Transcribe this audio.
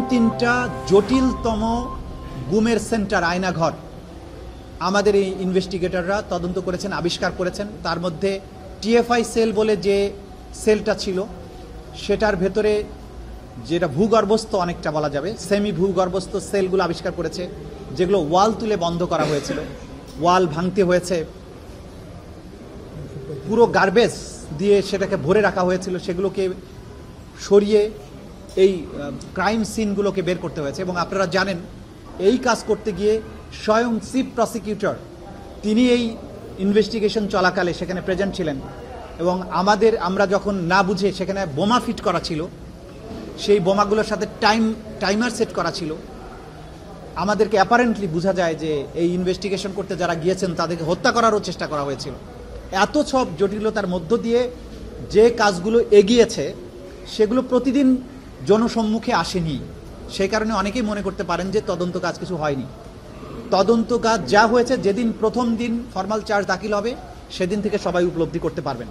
তিনটা জটিলতম গুমের সেন্টার আয়নাঘর আমাদের এই ইনভেস্টিগেটররা তদন্ত করেছেন, আবিষ্কার করেছেন। তার মধ্যে টিএফআই সেল বলে যে সেলটা ছিল সেটার ভেতরে যেটা ভূগর্ভস্থ অনেকটা বলা যাবে সেমি ভূগর্ভস্থ সেলগুলো আবিষ্কার করেছে, যেগুলো ওয়াল তুলে বন্ধ করা হয়েছিল, ওয়াল ভাঙতে হয়েছে, পুরো গার্বেজ দিয়ে সেটাকে ভরে রাখা হয়েছিল, সেগুলোকে সরিয়ে এই ক্রাইম সিনগুলোকে বের করতে হয়েছে। এবং আপনারা জানেন এই কাজ করতে গিয়ে স্বয়ং চিফ প্রসিকিউটর তিনি এই ইনভেস্টিগেশন চলাকালে সেখানে প্রেজেন্ট ছিলেন। এবং আমরা যখন না বুঝে সেখানে বোমা ফিট করা ছিল, সেই বোমাগুলোর সাথে টাইমার সেট করা ছিল। আমাদেরকে অ্যাপারেন্টলি বোঝা যায় যে এই ইনভেস্টিগেশন করতে যারা গিয়েছেন তাদেরকে হত্যা করারও চেষ্টা করা হয়েছিল। এত সব জটিলতার মধ্য দিয়ে যে কাজগুলো এগিয়েছে সেগুলো প্রতিদিন জনসম্মুখে আসেনি। সেই কারণে অনেকেই মনে করতে পারেন যে তদন্ত কাজ কিছু হয়নি। তদন্ত কাজ যা হয়েছে, যেদিন প্রথম দিন ফর্মাল চার্জ দাখিল হবে সেদিন থেকে সবাই উপলব্ধি করতে পারবেন।